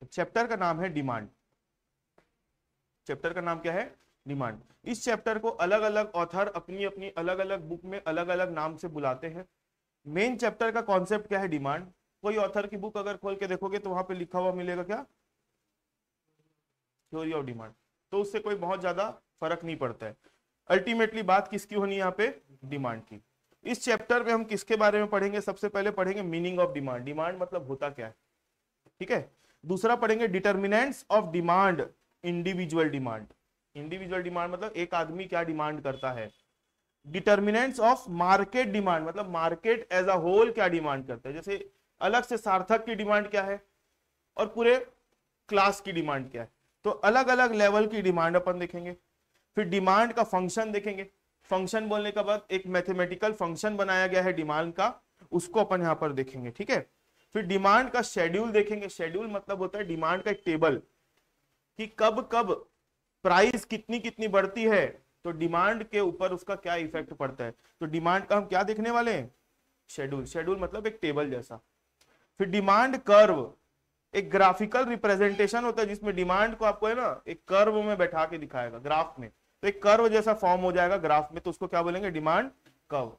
Chapter का नाम है डिमांड। चैप्टर का नाम क्या है? डिमांड। इस चैप्टर को अलग अलग ऑथर अपनी अपनी अलग अलग बुक में अलग अलग नाम से बुलाते हैं। मेन चैप्टर का कॉन्सेप्ट क्या है? डिमांड। कोई ऑथर की बुक अगर खोल के देखोगे तो वहां पे लिखा हुआ मिलेगा क्या? Theory of demand. तो उससे कोई बहुत ज्यादा फर्क नहीं पड़ता है। अल्टीमेटली बात किसकी होनी है यहाँ पे? डिमांड की। इस चैप्टर में हम किसके बारे में पढ़ेंगे? सबसे पहले पढ़ेंगे मीनिंग ऑफ डिमांड। डिमांड मतलब होता क्या है, ठीक है। दूसरा पढ़ेंगे determinants of demand, individual demand. Individual demand मतलब एक आदमी क्या डिमांड करता है। डिटर्मिनेंट्स ऑफ मार्केट डिमांड मतलब मार्केट एज अ होल क्या डिमांड करता है। जैसे अलग से सार्थक की डिमांड क्या है और पूरे क्लास की डिमांड क्या है। तो अलग अलग लेवल की डिमांड अपन देखेंगे। फिर डिमांड का फंक्शन देखेंगे। फंक्शन बोलने के बाद एक मैथमेटिकल फंक्शन बनाया गया है डिमांड का, उसको अपन यहां पर देखेंगे, ठीक है। फिर डिमांड का शेड्यूल देखेंगे। शेड्यूल मतलब होता है डिमांड का एक टेबल कि कब कब प्राइस कितनी कितनी बढ़ती है तो डिमांड के ऊपर उसका क्या इफेक्ट पड़ता है। तो डिमांड का हम क्या देखने वाले हैं? शेड्यूल। शेड्यूल मतलब एक टेबल जैसा। फिर डिमांड कर्व, एक ग्राफिकल रिप्रेजेंटेशन होता है जिसमें डिमांड को आपको है ना एक कर्व में बैठा के दिखाएगा ग्राफ में। तो एक कर्व जैसा फॉर्म हो जाएगा ग्राफ में, तो उसको क्या बोलेंगे? Demand curve.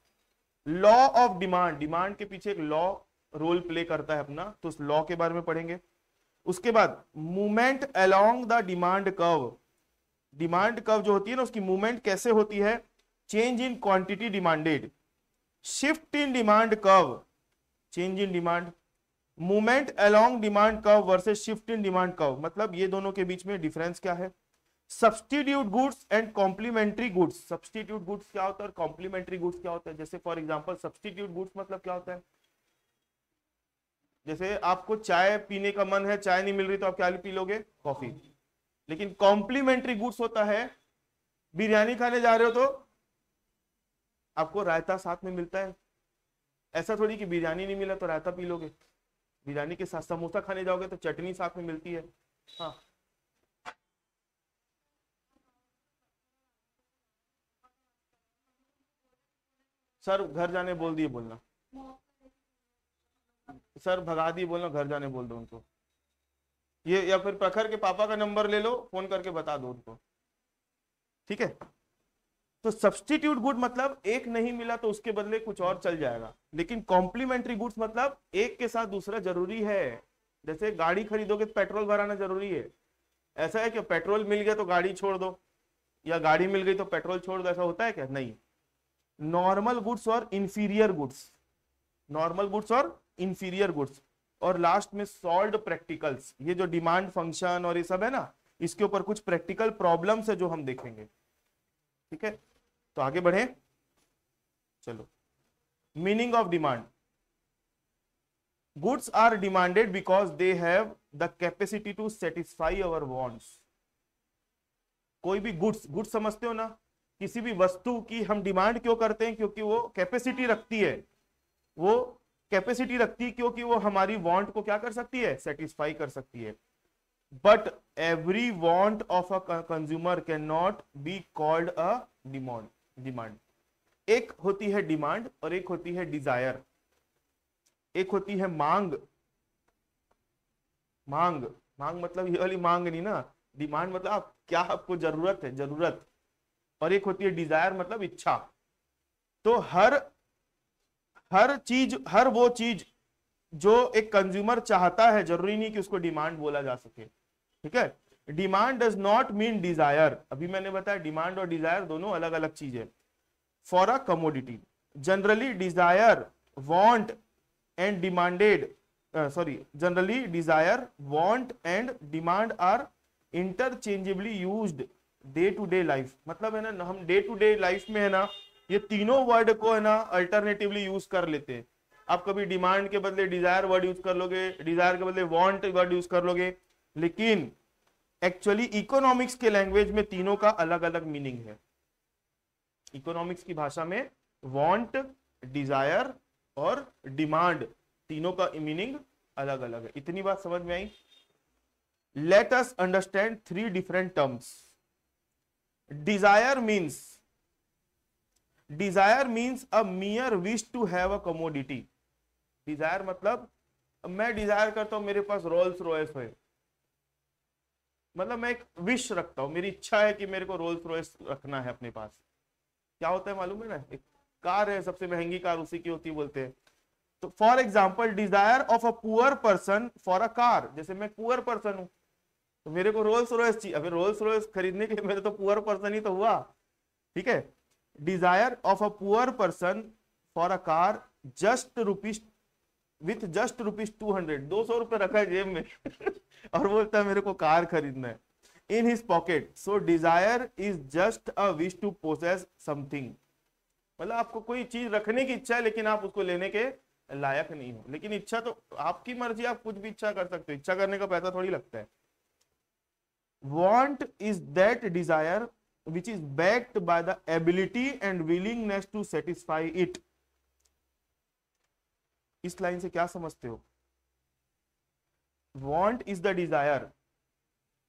Law of demand, demand के पीछे एक लॉ रोल प्ले करता है अपना, तो उस लॉ के बारे में पढ़ेंगे। उसके बाद movement along the demand curve. Demand curve जो होती है ना उसकी मूवमेंट कैसे होती है? Change in quantity demanded, shift in demand curve, change in demand, movement along demand curve versus shift in demand curve. मतलब ये दोनों के बीच में डिफरेंस क्या है। Substitute goods and complementary goods. Substitute goods क्या होता है और कॉम्प्लीमेंट्री गुड्स क्या होता है। जैसे फॉर एग्जांपल सब्स्टिट्यूट गुड्स मतलब क्या होता है? जैसे आपको चाय पीने का मन है, चाय नहीं मिल रही तो आप क्या पी लोगे? कॉफी। लेकिन कॉम्प्लीमेंट्री गुड्स होता है बिरयानी खाने जा रहे हो तो आपको रायता साथ में मिलता है। ऐसा थोड़ी कि बिरयानी नहीं मिला तो रायता पी लोगे। बिरयानी के साथ समोसा खाने जाओगे तो चटनी साथ में मिलती है। हाँ, सर घर जाने बोल दिए बोलना। सर भगा दिए बोलना, घर जाने बोल दो उनको। ये या फिर प्रखर के पापा का नंबर ले लो, फोन करके बता दो उनको, ठीक है। तो सब्स्टिट्यूट गुड मतलब एक नहीं मिला तो उसके बदले कुछ और चल जाएगा। लेकिन कॉम्प्लीमेंट्री गुड्स मतलब एक के साथ दूसरा जरूरी है। जैसे गाड़ी खरीदोगे तो पेट्रोल भराना जरूरी है। ऐसा है कि पेट्रोल मिल गया तो गाड़ी छोड़ दो, या गाड़ी मिल गई तो पेट्रोल छोड़ दो, ऐसा होता है क्या? नहीं। नॉर्मल गुड्स और इंफीरियर गुड्स, नॉर्मल गुड्स और इंफीरियर गुड्स। और लास्ट में सॉल्व्ड प्रैक्टिकल्स। ये जो डिमांड फंक्शन और ये सब है ना, इसके ऊपर कुछ प्रैक्टिकल प्रॉब्लम्स है जो हम देखेंगे, ठीक है। तो आगे बढ़े, चलो। Meaning of demand. Goods are demanded because they have the capacity to satisfy our wants. कोई भी गुड्स, गुड्स समझते हो ना, किसी भी वस्तु की हम डिमांड क्यों करते हैं? क्योंकि वो कैपेसिटी रखती है। वो कैपेसिटी रखती है क्योंकि वो हमारी वांट को क्या कर सकती है? सेटिस्फाई कर सकती है। But every want of a consumer can not be called a demand. एक होती है डिमांड और एक होती है डिजायर। एक होती है मांग। मांग, मांग मतलब ये वाली मांग नहीं ना। डिमांड मतलब आप क्या, आपको जरूरत है, जरूरत। और एक होती है डिजायर मतलब इच्छा। तो हर चीज, हर वो चीज जो एक कंज्यूमर चाहता है, जरूरी नहीं कि उसको डिमांड बोला जा सके, ठीक है। Demand does not mean desire. अभी मैंने बताया डिमांड और डिजायर दोनों अलग अलग चीज है। For a commodity generally desire want and demanded generally desire want and demand are interchangeably used day to day life. मतलब है ना, हम डे टू डे लाइफ में है ना ये तीनों वर्ड को है ना अल्टरनेटिवली यूज कर लेते हैं। आप कभी डिमांड के बदले डिजायर वर्ड यूज कर लोगे, डिजायर के बदले वांट वर्ड यूज कर लोगे, लेकिन एक्चुअली इकोनॉमिक्स के लैंग्वेज में तीनों का अलग अलग मीनिंग है। इकोनॉमिक्स की भाषा में वांट, डिजायर और डिमांड तीनों का मीनिंग अलग अलग है। इतनी बात समझ में आई? Let us understand three different terms. Desire means a mere wish to have a commodity. Desire मतलब मैं डिजायर करता हूं मेरे पास रोल्स रॉयस है, मतलब मैं एक विश रखता हूँ, मेरी इच्छा है कि मेरे को रोल्स रॉयस रखना है अपने पास। क्या होता है मालूम है ना, एक कार है, सबसे महंगी कार उसी की होती है बोलते हैं। तो for example desire of a poor person for a car, जैसे मैं पुअर पर्सन हूं तो मेरे को रोल्स रॉयस चाहिए। अभी रोल्स रॉयस खरीदने के लिए मेरे तो पुअर पर्सन ही तो हुआ, ठीक है। Desire of a poor person for a car just rupees with just ₹200, 200 रखा है जेब में और बोलता है मेरे को कार खरीदना है in his pocket. So desire is just a wish to possess something. मतलब आपको कोई चीज रखने की इच्छा है लेकिन आप उसको लेने के लायक नहीं हो, लेकिन इच्छा तो आपकी मर्जी, आप कुछ भी इच्छा कर सकते हो, इच्छा करने का पैसा थोड़ी लगता है। Want is that desire which is backed by the ability and willingness to satisfy it। इस लाइन से क्या समझते हो? Want is the desire,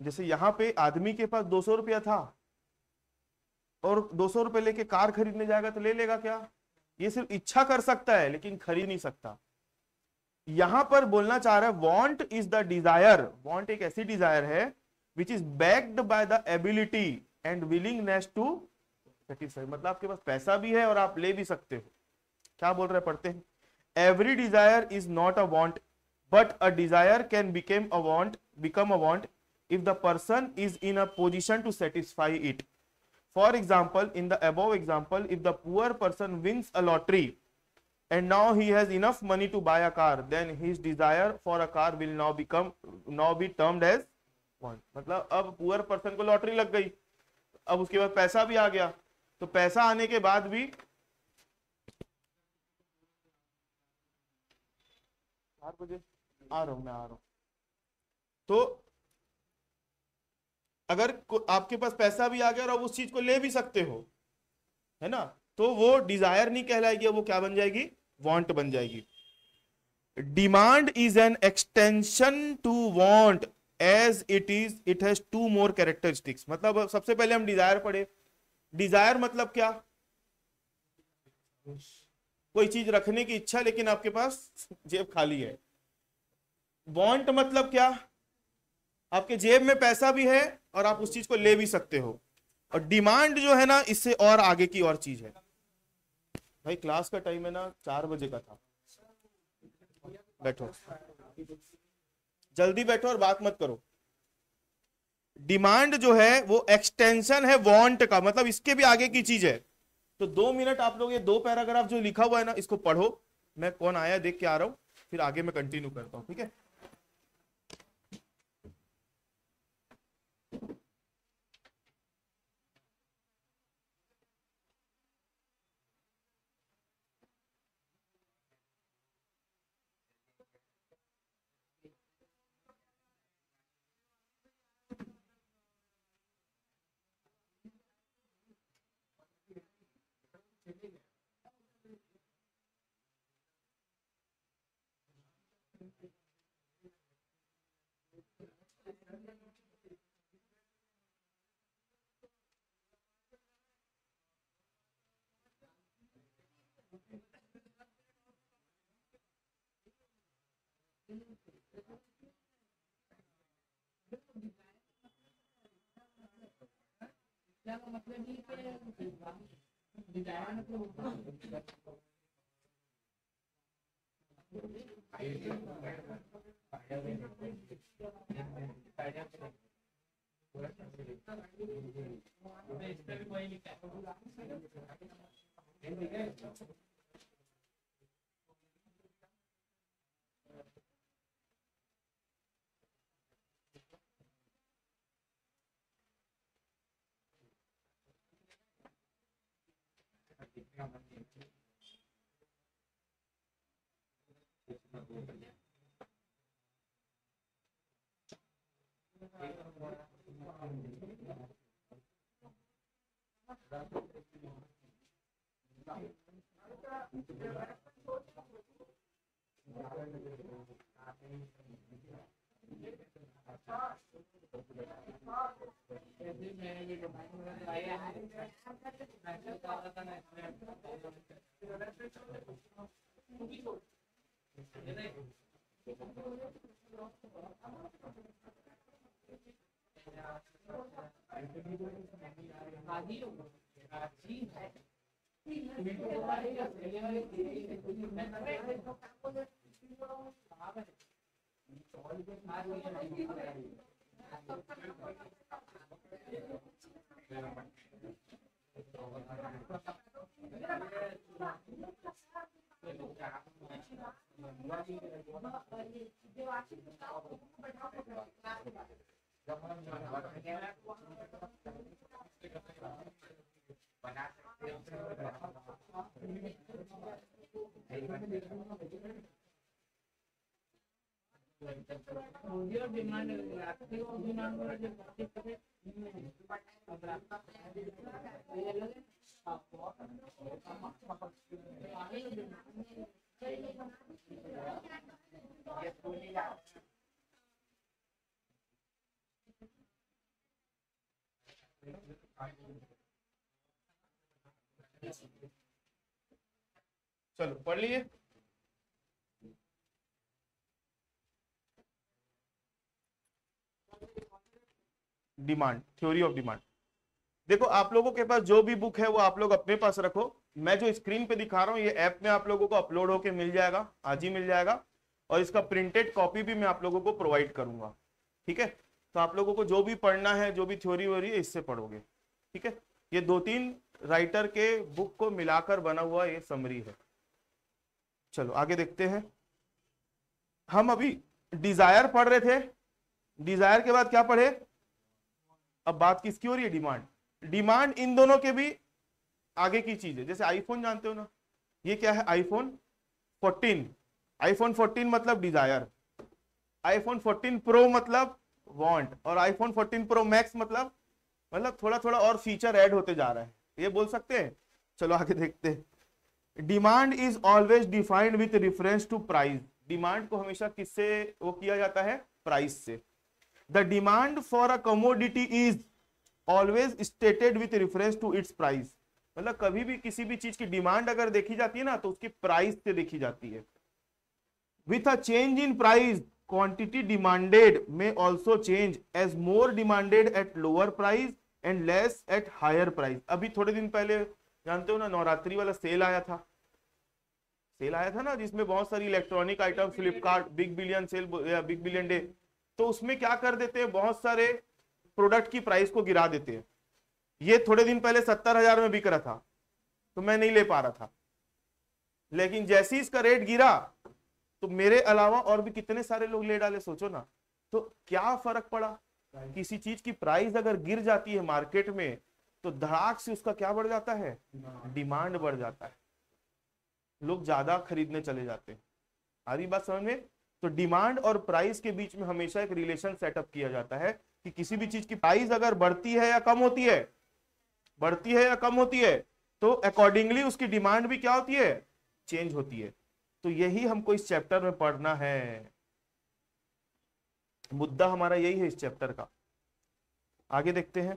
जैसे यहां पे आदमी के पास 200 रुपया था और 200 रुपए लेके कार खरीदने जाएगा तो ले लेगा क्या? ये सिर्फ इच्छा कर सकता है लेकिन खरीद नहीं सकता। यहां पर बोलना चाह रहा है want is the desire, want एक ऐसी डिजायर है which is backed by the ability and willingness to satisfy. मतलब आपके पास पैसा भी है और आप ले भी सकते हो। क्या बोल रहे पढ़ते हैं, every desire is not a want but a desire can become a want if the person is in a position to satisfy it. For example, in the above example, if the poor person wins a lottery and now he has enough money to buy a car, then his desire for a car will now be termed as want। मतलब अब poor person को lottery लग गई, अब उसके बाद पैसा भी आ गया, तो पैसा आने के बाद भी 4 बजे आ रहा हूं मैं, आ रहा हूं। तो अगर आपके पास पैसा भी आ गया और आप उस चीज को ले भी सकते हो, है ना, तो वो डिजायर नहीं कहलाएगी, वो क्या बन जाएगी? वांट बन जाएगी। Demand is an extension to want as it has 2 more characteristics. मतलब सबसे पहले हम डिजायर पढ़े। डिजायर मतलब क्या? कोई चीज रखने की इच्छा लेकिन आपके पास जेब खाली है। वांट मतलब क्या? आपके जेब में पैसा भी है और आप उस चीज को ले भी सकते हो। और डिमांड जो है ना, इससे और आगे की और चीज है। भाई क्लास का टाइम है ना 4 बजे का था, बैठो जल्दी बैठो और बात मत करो। डिमांड जो है वो एक्सटेंशन है वांट का, मतलब इसके भी आगे की चीज है। तो 2 मिनट आप लोग ये 2 पैराग्राफ जो लिखा हुआ है ना, इसको पढ़ो। मैं कौन आया देख के आ रहा हूं, फिर आगे मैं कंटिन्यू करता हूं, ठीक है। चलो पढ़ लिए। Demand, theory of demand. देखो आप लोगों के पास जो भी बुक है वो आप लोग अपने पास रखो। मैं जो स्क्रीन पे दिखा रहा हूँ ये ऐप में आप लोगों को अपलोड होके मिल जाएगा, आज ही मिल जाएगा, और इसका प्रिंटेड कॉपी भी मैं आप लोगों को प्रोवाइड करूंगा। ठीक है, तो आप लोगों को जो भी पढ़ना है, जो भी थ्योरी हो रही है, इससे पढ़ोगे। ठीक है, ये 2-3 राइटर के बुक को मिलाकर बना हुआ ये समरी है। चलो आगे देखते हैं। हम अभी डिजायर पढ़ रहे थे, डिजायर के बाद क्या पढ़े? अब बात किसकी हो रही है? डिमांड। डिमांड इन दोनों के भी आगे की चीज है। जैसे आईफोन जानते हो ना, ये क्या है? आईफोन 14। आईफोन 14 मतलब डिजायर, आईफोन 14 प्रो मतलब वांट, और आईफोन 14 प्रो मैक्स मतलब थोड़ा थोड़ा और फीचर ऐड होते जा रहा है, ये बोल सकते हैं। चलो आगे देखते हैं। Demand is always defined with reference to price. Demand को हमेशा किससे वो किया जाता है? प्राइस से। The demand for a commodity is always stated with reference to its price. मतलब कभी भी किसी भी चीज की डिमांड अगर देखी जाती है ना तो उसकी प्राइस से देखी जाती है। With a change in price quantity demanded may also change, as more demanded at lower price and less at higher price. अभी थोड़े दिन पहले जानते हो ना, नवरात्रि वाला सेल आया था, ना, जिसमें बहुत सारी electronic item, Flipkart big billion sale या बिग बिलियन डे, तो उसमें क्या कर देते हैं, बहुत सारे प्रोडक्ट की प्राइस को गिरा देते हैं। ये थोड़े दिन पहले 70,000 में बिक रहा था तो मैं नहीं ले पा रहा था, लेकिन जैसे ही इसका रेट गिरा तो मेरे अलावा और भी कितने सारे लोग ले डाले। सोचो ना, तो क्या फर्क पड़ा? किसी चीज की प्राइस अगर गिर जाती है मार्केट में तो धड़ाक से उसका क्या बढ़ जाता है? डिमांड बढ़ जाता है, लोग ज्यादा खरीदने चले जाते हैं। आ रही बात समझ में? तो डिमांड और प्राइस के बीच में हमेशा एक रिलेशन सेटअप किया जाता है कि किसी भी चीज की प्राइस अगर बढ़ती है या कम होती है, तो अकॉर्डिंगली उसकी डिमांड भी क्या होती है? चेंज होती है। तो यही हमको इस चैप्टर में पढ़ना है, मुद्दा हमारा यही है इस चैप्टर का। आगे देखते हैं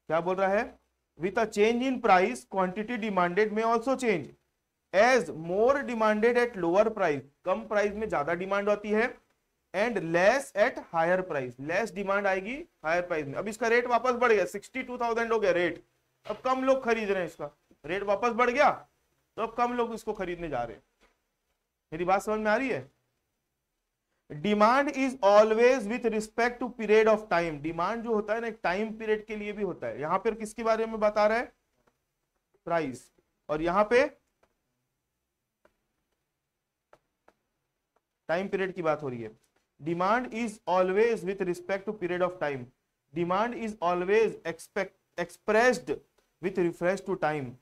क्या बोल रहा है। With a change in price quantity demanded may also change, as more demanded at lower price. कम प्राइस में ज्यादा डिमांड होती है, and less at higher price. लेस डिमांड आएगी हायर प्राइस में। अब इसका रेट वापस बढ़ गया, 62,000 हो गया रेट, अब कम लोग खरीद रहे हैं, इसका रेट वापस बढ़ गया तो अब कम लोग इसको खरीदने जा रहे हैं। मेरी बात समझ में आ रही है? Demand is always with respect to period of time. Demand जो होता है ना, एक टाइम पीरियड के लिए भी होता है। यहां पर किसके बारे में बता रहा है? प्राइस। और यहां पे टाइम पीरियड की बात हो रही है। Demand is always with respect to period of time. Demand is always expressed with reference to time.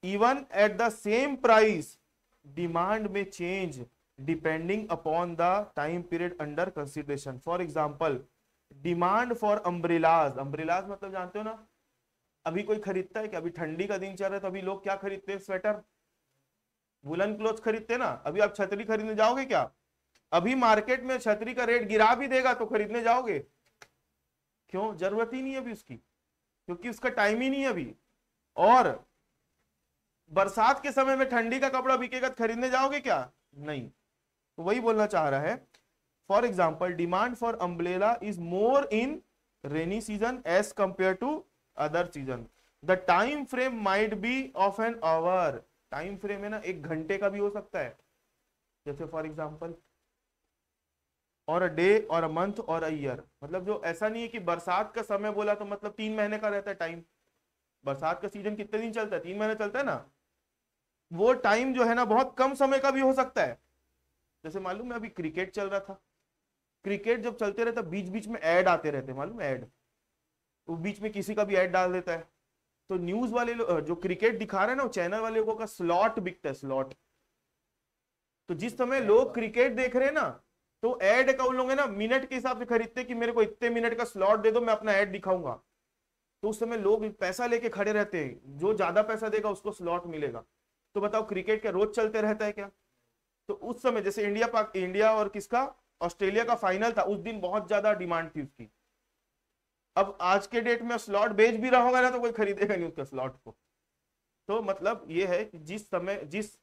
Even at the same price demand may change depending upon the time period under consideration. For example, demand for umbrellas. Umbrellas मतलब जानते हो ना, अभी कोई खरीदता है क्या? अभी ठंडी का दिन चल रहा है तो अभी लोग क्या खरीदते हैं? स्वेटर, वुलन क्लोथ खरीदते हैं ना। अभी आप छतरी खरीदने जाओगे क्या? अभी मार्केट में छतरी का रेट गिरा भी देगा तो खरीदने जाओगे? क्यों? जरूरत ही नहीं है अभी उसकी, क्योंकि उसका टाइम ही नहीं है अभी। और बरसात के समय में ठंडी का कपड़ा बिकेगा तो खरीदने जाओगे क्या? नहीं। तो वही बोलना चाह रहा है, for example demand for umbrella is more in rainy season as compare to other season. The time frame might be of an hour, time frame है ना 1 घंटे का भी हो सकता है, जैसे फॉर एग्जाम्पल और अ डे और अ मंथ और अ ईयर। मतलब जो ऐसा नहीं है कि बरसात का समय बोला तो मतलब 3 महीने का रहता है टाइम। बरसात का सीजन कितने दिन चलता है? 3 महीने चलता है ना। वो टाइम जो है ना बहुत कम समय का भी हो सकता है। जैसे मालूम है अभी क्रिकेट चल रहा था, क्रिकेट जब चलते रहता बीच बीच में ऐड आते रहते, मालूम है ऐड, वो बीच में किसी का भी ऐड डाल देता है। तो न्यूज वाले लोग जो क्रिकेट दिखा रहे हैं ना, वो चैनल वाले लोगों का स्लॉट बिकता है, स्लॉट। तो जिस समय लोग क्रिकेट देख रहे हैं ना, तो ऐड का उन लोग है ना मिनट के हिसाब से खरीदते कि मेरे को इतने मिनट का स्लॉट दे दो, मैं अपना ऐड दिखाऊंगा। तो उस समय लोग पैसा लेके खड़े रहते हैं, जो ज्यादा पैसा देगा उसको स्लॉट मिलेगा। तो बताओ क्रिकेट क्या रोज चलते रहता है क्या? तो उस समय जैसे इंडिया और किसका, ऑस्ट्रेलिया का फाइनल था, उस दिन बहुत ज्यादा डिमांड थी उसकी। अब आज के डेट में स्लॉट बेच भी रहा होगा ना तो कोई खरीदेगा नहीं उसका स्लॉट को। तो मतलब ये है कि जिस समय जिस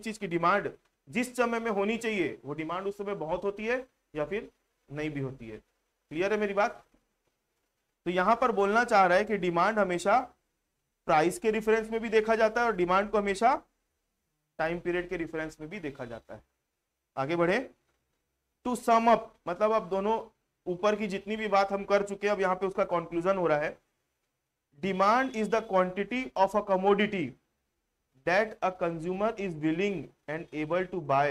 चीज की डिमांड जिस समय में होनी चाहिए वो डिमांड उस समय बहुत होती है या फिर नहीं भी होती है। क्लियर है मेरी बात? तो यहां पर बोलना चाह रहा है कि डिमांड हमेशा प्राइस के रिफरेंस में भी देखा जाता है और डिमांड को हमेशा टाइम पीरियड के रिफरेंस में भी देखा जाता है। आगे बढ़े। टू सम अप, मतलब अब दोनों ऊपर की जितनी भी बात हम कर चुके हैं, अब यहां पे उसका कंक्लूजन हो रहा है। Demand is the quantity of a commodity that a consumer is willing and able to buy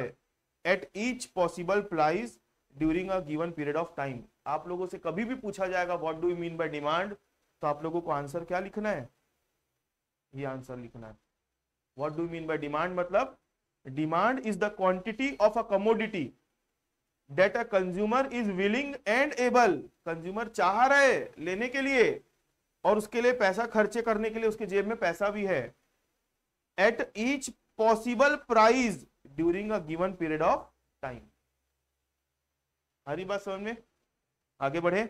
at each possible price during a given period of time। आप लोगों से कभी भी पूछा जाएगा what do you mean by demand, तो आप लोगों को आंसर क्या लिखना है? ये आंसर लिखना है। What do you mean by demand मतलब demand is the quantity of a commodity that a consumer is willing and able, consumer चाह रहे लेने के लिए और उसके लिए पैसा खर्चे करने के लिए उसके जेब में पैसा भी है, at each possible price during a given period of time। हरी बात समझ में? आगे बढ़े।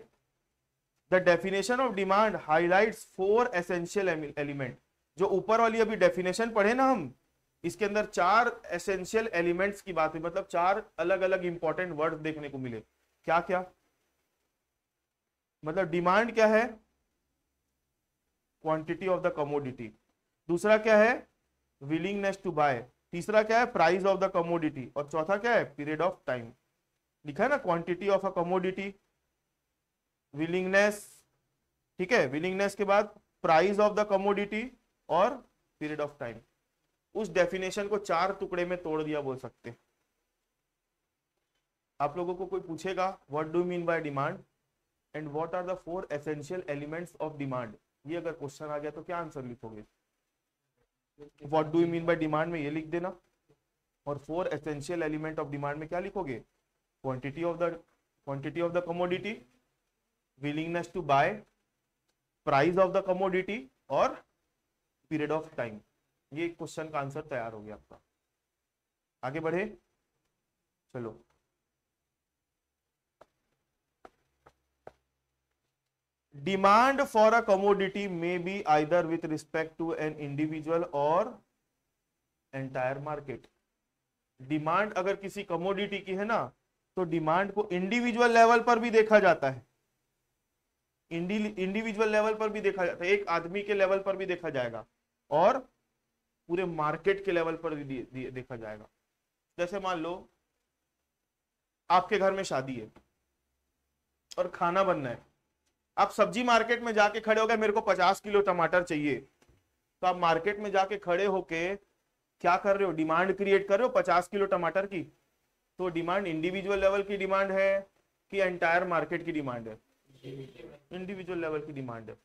The definition of demand highlights 4 essential element। जो ऊपर वाली अभी डेफिनेशन पढ़े ना हम, इसके अंदर 4 एसेंशियल एलिमेंट्स की बात है, मतलब 4 अलग अलग इंपॉर्टेंट वर्ड देखने को मिले। क्या क्या? मतलब डिमांड क्या है? Quantity of the commodity. दूसरा क्या है? Willingness to buy. तीसरा क्या है? Price of the commodity. और चौथा क्या है? Period of time. लिखा है ना, quantity of a commodity, willingness, ठीक है, विलिंगनेस के बाद प्राइस ऑफ द कमोडिटी और पीरियड ऑफ टाइम। उस डेफिनेशन को 4 टुकड़े में तोड़ दिया बोल सकते। आप लोगों को कोई पूछेगा what do mean by demand and what are the 4 essential elements of demand, ये अगर क्वेश्चन आ गया तो क्या आंसर लिखोगे? What do you mean by demand में ये लिख देना, और 4 एसेंशियल एलिमेंट ऑफ डिमांड में क्या लिखोगे? Quantity of the commodity, willingness to buy, price of the commodity और पीरियड ऑफ टाइम। ये क्वेश्चन का आंसर तैयार हो गया आपका। आगे बढ़े, चलो। Demand for a commodity may be either with respect to an individual और एंटायर मार्केट। डिमांड अगर किसी कमोडिटी की है ना, तो डिमांड को इंडिविजुअल लेवल पर भी देखा जाता है, इंडिविजुअल लेवल पर भी देखा जाता है, एक आदमी के लेवल पर भी देखा जाएगा और पूरे मार्केट के लेवल पर भी देखा जाएगा। जैसे मान लो आपके घर में शादी है और खाना बनना है, आप सब्जी मार्केट में जाके खड़े हो गए, मेरे को 50 किलो टमाटर चाहिए, तो आप मार्केट में जाके खड़े होके क्या कर रहे हो? डिमांड क्रिएट कर रहे हो 50 किलो टमाटर की। तो डिमांड इंडिविजुअल लेवल की डिमांड है कि एंटायर मार्केट की डिमांड है? इंडिविजुअल लेवल की डिमांड है।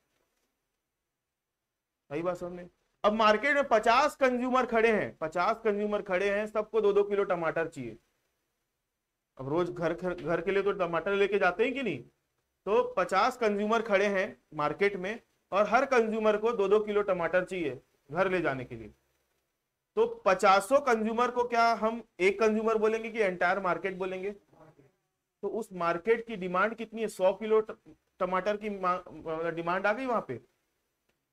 सही बात समझ में? अब मार्केट में 50 कंज्यूमर खड़े हैं, 50 कंज्यूमर खड़े हैं, सबको 2-2 किलो टमाटर चाहिए। अब रोज घर के लिए तो टमाटर लेके जाते हैं कि नहीं? तो 50 कंज्यूमर खड़े हैं मार्केट में और हर कंज्यूमर को 2-2 किलो टमाटर चाहिए घर ले जाने के लिए। तो 50 कंज्यूमर को क्या हम एक कंज्यूमर बोलेंगे कि एंटायर मार्केट बोलेंगे? तो उस मार्केट की डिमांड कितनी है? 100 किलो टमाटर की डिमांड आ गई वहां पे।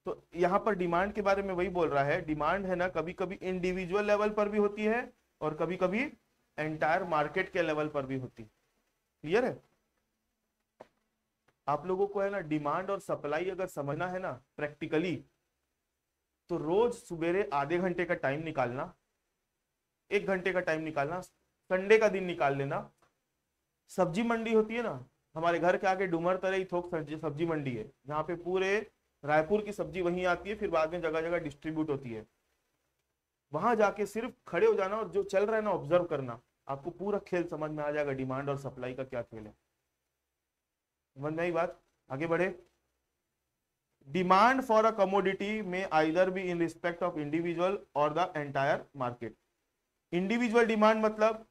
तो यहाँ पर डिमांड के बारे में वही बोल रहा है, डिमांड है ना कभी कभी इंडिविजुअल लेवल पर भी होती है और कभी कभी एंटायर मार्केट के लेवल पर भी होती है। क्लियर है? आप लोगों को है ना डिमांड और सप्लाई अगर समझना है ना प्रैक्टिकली, तो रोज सुबेरे आधे घंटे का टाइम निकालना, 1 घंटे का टाइम निकालना, संडे का दिन निकाल लेना। सब्जी मंडी होती है ना, हमारे घर के आगे डुमर तरई थोक सब्जी मंडी है, जहाँ पे पूरे रायपुर की सब्जी वहीं आती है, फिर बाद में जगह जगह डिस्ट्रीब्यूट होती है। वहां जाके सिर्फ खड़े हो जाना और जो चल रहा है ना ऑब्जर्व करना, आपको पूरा खेल समझ में आ जाएगा, डिमांड और सप्लाई का क्या खेल है। समझ में आई बात? आगे बढ़े। Demand for a commodity may either be in respect of individual or the entire market. Individual demand मतलब,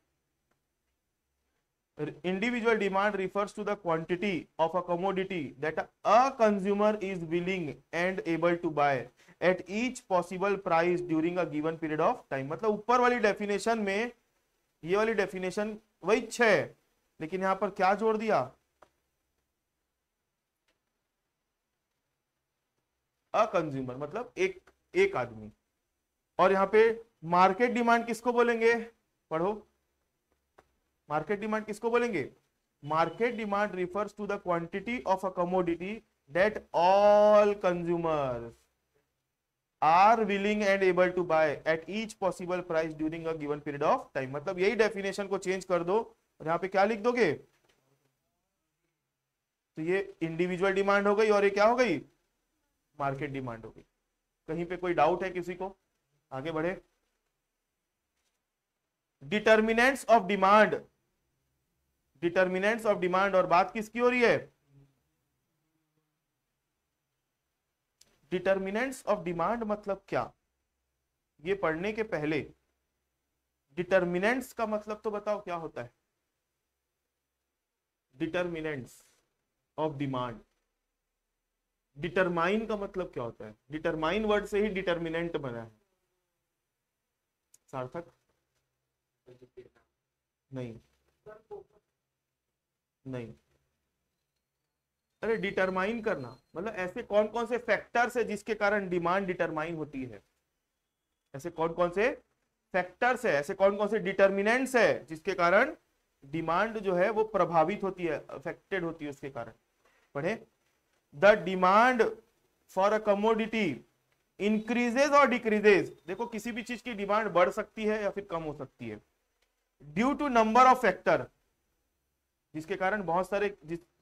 individual demand refers to the quantity of a commodity that a consumer is willing and able to buy at each possible price during a given period of time। मतलब ऊपर वाली definition में ये वाली definition वही 6 है, लेकिन यहां पर क्या जोड़ दिया, अ कंज्यूमर मतलब एक आदमी। और यहां पे मार्केट डिमांड किसको बोलेंगे, पढ़ो, मार्केट डिमांड किसको बोलेंगे? Market demand refers to the quantity of a commodity that all consumers are willing and able to buy at each possible price during a given period of time. मतलब यही definition को change कर दो और यहाँ पे क्या लिख दोगे, तो ये इंडिविजुअल डिमांड हो गई और ये क्या हो गई, मार्केट डिमांड हो गई। कहीं पे कोई डाउट है किसी को? आगे बढ़े। Determinants of demand, determinants of demand, और बात किसकी हो रही है, डिटर्मिनेंट्स ऑफ डिमांड मतलब क्या, ये पढ़ने के पहले डिटर्मिनेंट्स का मतलब तो बताओ क्या होता है। डिटर्मिनेंट्स ऑफ डिमांड, डिटरमाइन का मतलब क्या होता है? डिटरमाइन वर्ड से ही डिटर्मिनेंट बना है। सार्थक? नहीं नहीं, अरे डिटरमाइन करना मतलब ऐसे कौन कौन से फैक्टर्स है जिसके कारण डिमांड डिटरमाइन होती है, ऐसे कौन कौन से फैक्टर्स है, ऐसे कौन कौन से डिटर्मिनेंट्स है जिसके कारण डिमांड जो है वो प्रभावित होती है, अफेक्टेड होती है उसके कारण। पढ़े। The demand for a commodity increases और डिक्रीजेज। देखो किसी भी चीज की डिमांड बढ़ सकती है या फिर कम हो सकती है due to number of factor, जिसके कारण बहुत सारे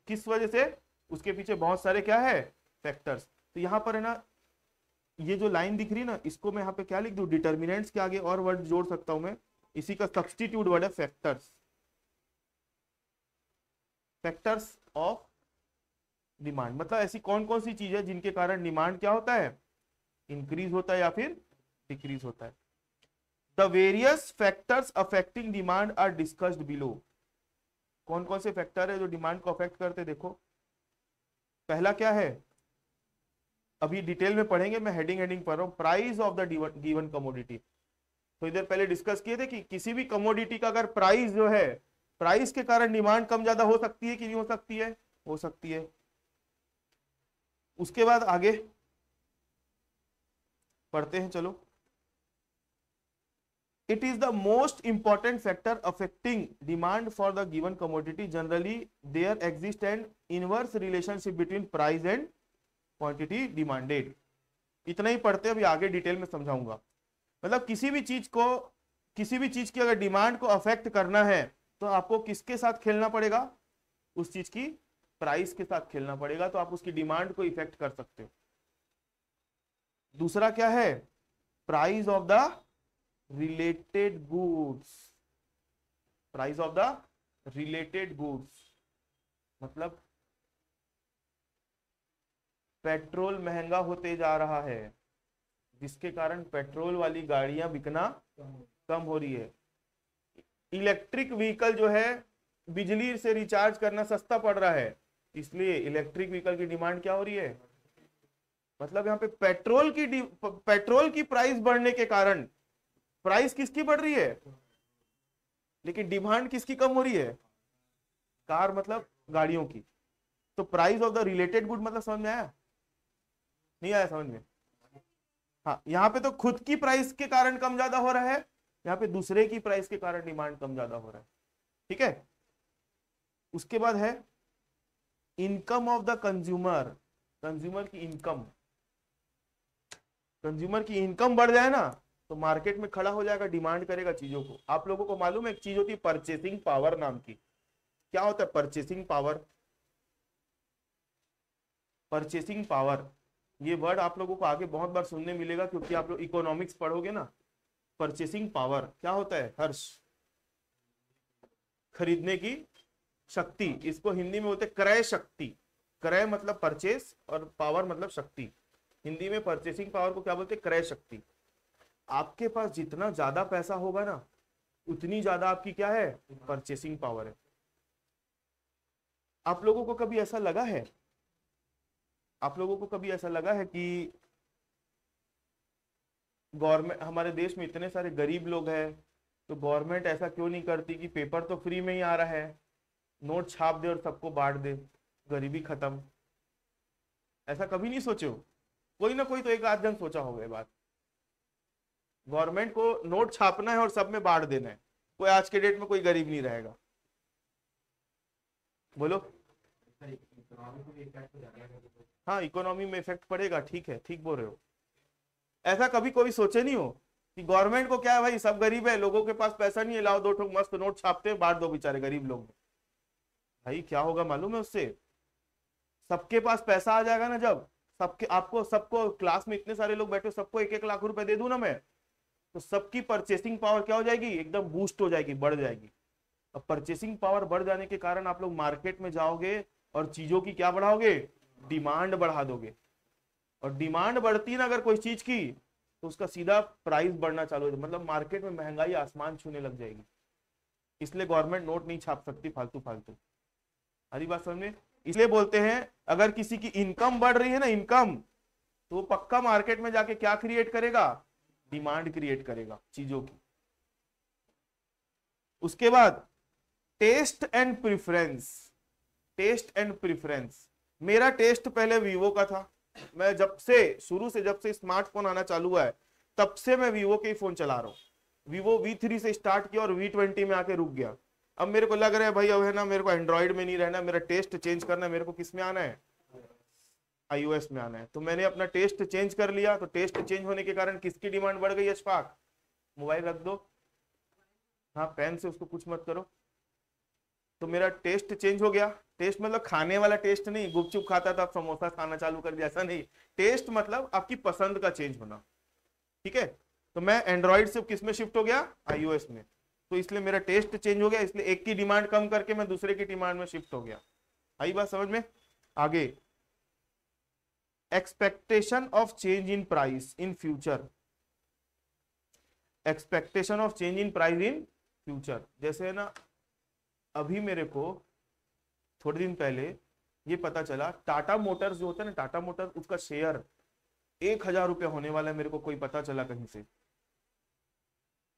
किस वजह से, उसके पीछे बहुत सारे क्या है, फैक्टर्स। तो यहां पर है ना, ये जो लाइन दिख रही है ना, इसको मैं यहाँ पे क्या लिख दूं, डिटर्मिनेंट्स के आगे और वर्ड जोड़ सकता हूं मैं, इसी का सब्स्टिट्यूट वर्ड है फैक्टर्स, फैक्टर्स ऑफ डिमांड। मतलब ऐसी कौन कौन सी चीज है जिनके कारण डिमांड क्या होता है, इंक्रीज होता है या फिर डिक्रीज होता है। The various factors affecting demand are discussed below. कौन कौन से फैक्टर है जो डिमांड को अफेक्ट करते, देखो पहला क्या है, अभी डिटेल में पढ़ेंगे, मैं हेडिंग पढ़ रहा हूं, price of the given commodity. तो इधर पहले डिस्कस किए थे कि किसी भी कमोडिटी का अगर प्राइस जो है, प्राइस के कारण डिमांड कम ज्यादा हो सकती है कि नहीं हो सकती है, हो सकती है। उसके बाद आगे पढ़ते हैं, चलो। It is the most important factor affecting demand for the given commodity. Generally, there exists an inverse relationship between price and quantity demanded. इतना ही पढ़ते हैं, अभी आगे डिटेल में समझाऊंगा। मतलब किसी भी चीज की अगर डिमांड को अफेक्ट करना है तो आपको किसके साथ खेलना पड़ेगा, उस चीज की प्राइस के साथ खेलना पड़ेगा, तो आप उसकी डिमांड को इफेक्ट कर सकते हो। दूसरा क्या है, price of the related goods, price of the related goods मतलब पेट्रोल महंगा होते जा रहा है, जिसके कारण पेट्रोल वाली गाड़ियां बिकना कम हो रही है। इलेक्ट्रिक व्हीकल जो है, बिजली से रिचार्ज करना सस्ता पड़ रहा है, इसलिए इलेक्ट्रिक व्हीकल की डिमांड क्या हो रही है। मतलब यहाँ पे पेट्रोल की प्राइस बढ़ने के कारण प्राइस किसकी बढ़ रही है, लेकिन डिमांड किसकी कम हो रही है, कार मतलब गाड़ियों की। तो price of the related good मतलब समझ में आया, नहीं आया समझ में? हाँ, यहाँ पे तो खुद की प्राइस के कारण कम ज्यादा हो रहा है, यहाँ पे दूसरे की प्राइस के कारण डिमांड कम ज्यादा हो रहा है। ठीक है, उसके बाद है income of the consumer, consumer की इनकम बढ़ जाए ना तो मार्केट में खड़ा हो जाएगा, डिमांड करेगा चीजों को। आप लोगों को मालूम है एक चीज होती है परचेसिंग पावर नाम की। क्या होता है परचेसिंग पावर? परचेसिंग पावर ये वर्ड आप लोगों को आगे बहुत बार सुनने मिलेगा, क्योंकि आप लोग इकोनॉमिक्स पढ़ोगे ना। परचेसिंग पावर क्या होता है हर्ष? खरीदने की शक्ति। इसको हिंदी में बोलते हैं क्रय शक्ति। क्रय मतलब परचेस और पावर मतलब शक्ति। हिंदी में परचेसिंग पावर को क्या बोलते हैं? क्रय शक्ति। आपके पास जितना ज्यादा पैसा होगा ना उतनी ज्यादा आपकी क्या है? परचेसिंग पावर है। आप लोगों को कभी ऐसा लगा है, आप लोगों को कभी ऐसा लगा है कि गवर्नमेंट, हमारे देश में इतने सारे गरीब लोग हैं, तो गवर्नमेंट ऐसा क्यों नहीं करती कि पेपर तो फ्री में ही आ रहा है, नोट छाप दे और सबको बांट दे, गरीबी खत्म? ऐसा कभी नहीं सोचे हो? कोई ना कोई तो एक आध जन सोचा होगा ये बात। गवर्नमेंट को नोट छापना है और सब में बांट देना है, कोई आज के डेट में कोई गरीब नहीं रहेगा। बोलो। हाँ इकोनॉमी में इफेक्ट पड़ेगा, ठीक है, ठीक बोल रहे हो। ऐसा कभी कोई सोचे नहीं हो कि गवर्नमेंट को क्या है भाई, सब गरीब है, लोगों के पास पैसा नहीं है, लाओ दो ठोक मस्त नोट छापते हैं, बांट दो बेचारे गरीब लोग। भाई क्या होगा मालूम है उससे? सबके पास पैसा आ जाएगा ना, जब सबके आपको सबको क्लास में इतने सारे लोग बैठे, सबको 1-1 लाख रुपए दे दूं ना मैं, तो सबकी परचेसिंग पावर क्या हो जाएगी? एकदम बूस्ट हो जाएगी, बढ़ जाएगी। अब परचेसिंग पावर बढ़ जाने के कारण आप लोग मार्केट में जाओगे और चीजों की क्या बढ़ाओगे? डिमांड बढ़ा दोगे। और डिमांड बढ़ती है ना अगर कोई चीज की, तो उसका सीधा प्राइस बढ़ना चालू हो जाए, मतलब मार्केट में महंगाई आसमान छूने लग जाएगी। इसलिए गवर्नमेंट नोट नहीं छाप सकती फालतू फालतू। हरी बात समझ में? इसलिए बोलते हैं अगर किसी की इनकम बढ़ रही है ना, इनकम, तो वो पक्का मार्केट में जाके क्या क्रिएट करेगा? डिमांड क्रिएट करेगा चीजों की। उसके बाद taste and preference. Taste and preference, मेरा टेस्ट पहले वीवो का था। मैं जब से शुरू से जब से स्मार्टफोन आना चालू हुआ है तब से मैं वीवो के ही फोन चला रहा हूँ। वीवो V3 से स्टार्ट किया और V20 में आके रुक गया। अब मेरे को लग रहा है भाई अब है ना, मेरे को एंड्रॉइड में नहीं रहना, मेरा टेस्ट चेंज करना है। मेरे को किस में आना है? iOS में आना है। तो मैंने अपना टेस्ट चेंज कर लिया। तो टेस्ट चेंज होने के कारण किसकी डिमांड बढ़ गई? अशफाक मोबाइल रख दो। हाँ पेन से उसको कुछ मत करो। तो मेरा टेस्ट चेंज हो गया। टेस्ट मतलब खाने वाला टेस्ट नहीं, गुपचुप खाता था समोसा खाना चालू कर दिया, ऐसा नहीं। टेस्ट मतलब आपकी पसंद का चेंज होना, ठीक है। तो मैं एंड्रॉइड से किस में शिफ्ट हो गया? iOS में। तो इसलिए मेरा टेस्ट चेंज हो गया, इसलिए एक की डिमांड कम करके मैं दूसरे की डिमांड में शिफ्ट हो गया। आई बात समझ में? आगे expectation of change in price in future. Expectation of change in price in future, जैसे है ना, अभी मेरे को थोड़े दिन पहले ये पता चला टाटा मोटर्स जो होता है ना, टाटा मोटर्स, उसका शेयर 1,000 रुपये होने वाला है। मेरे को कोई पता चला कहीं से,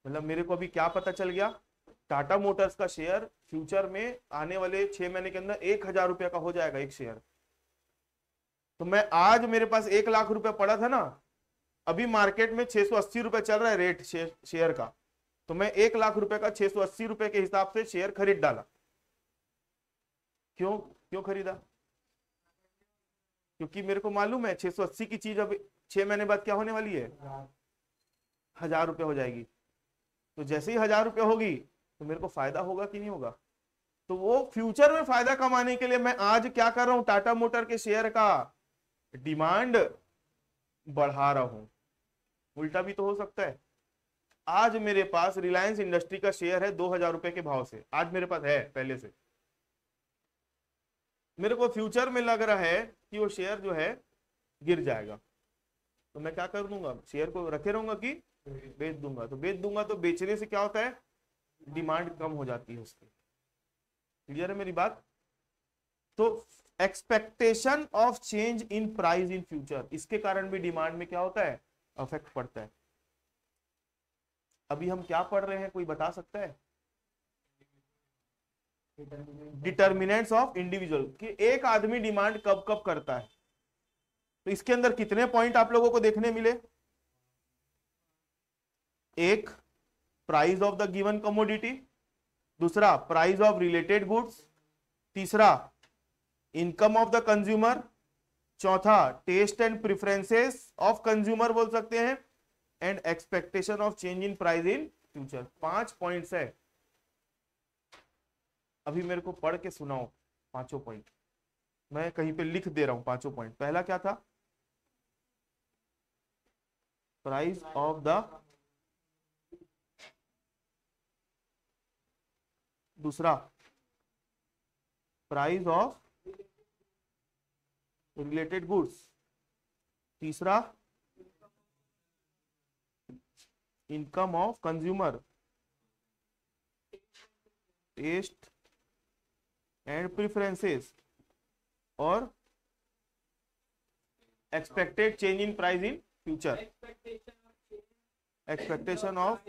मतलब मेरे को अभी क्या पता चल गया? टाटा मोटर्स का शेयर फ्यूचर में आने वाले 6 महीने के अंदर 1,000 रुपये का हो जाएगा एक शेयर। तो मैं आज मेरे पास 1,00,000 रुपया पड़ा था ना, अभी मार्केट में 680 रुपये चल रहा है रेट शेयर का। तो मैं 1,00,000 रुपए का 680 रुपए के हिसाब से शेयर खरीद डाला। क्यों क्यों खरीदा? क्योंकि मेरे को मालूम है 680 की चीज अब 6 महीने बाद क्या होने वाली है? 1,000 रुपये हो जाएगी। तो जैसे ही 1,000 रुपये होगी तो मेरे को फायदा होगा कि नहीं होगा? तो वो फ्यूचर में फायदा कमाने के लिए मैं आज क्या कर रहा हूं? टाटा मोटर के शेयर का डिमांड बढ़ा रहा हूं। उल्टा भी तो हो सकता है। आज मेरे पास रिलायंस इंडस्ट्री का शेयर है 2,000 रुपए के भाव से, आज मेरे पास है पहले से। मेरे को फ्यूचर में लग रहा है कि वो शेयर जो है गिर जाएगा, तो मैं क्या कर दूंगा? शेयर को रखे रहूंगा कि बेच दूंगा? तो बेच दूंगा तो बेचने से क्या होता है? डिमांड कम हो जाती है उसकी। क्लियर है मेरी बात? तो expectation of change in price in future, इसके कारण भी डिमांड में क्या होता है? अफेक्ट पड़ता है। अभी हम क्या पढ़ रहे हैं, कोई बता सकता है? डिटर्मिनेंट्स ऑफ इंडिविजुअल, कि एक आदमी डिमांड कब कब करता है। तो इसके अंदर कितने पॉइंट आप लोगों को देखने मिले? एक, price of the given commodity. दूसरा, प्राइस ऑफ रिलेटेड गुड्स। तीसरा इनकम ऑफ द कंज्यूमर, चौथा taste and preferences of consumer बोल सकते हैं, and expectation of change in price in future. 5 points है, अभी मेरे को पढ़ के सुनाओ पांचों पॉइंट, मैं कहीं पे लिख दे रहा हूं पांचों पॉइंट। पहला क्या था? प्राइस ऑफ द, दूसरा प्राइस ऑफ रिलेटेड गुड्स, तीसरा income of consumer, taste and preferences, और expected change in price in future, expectation of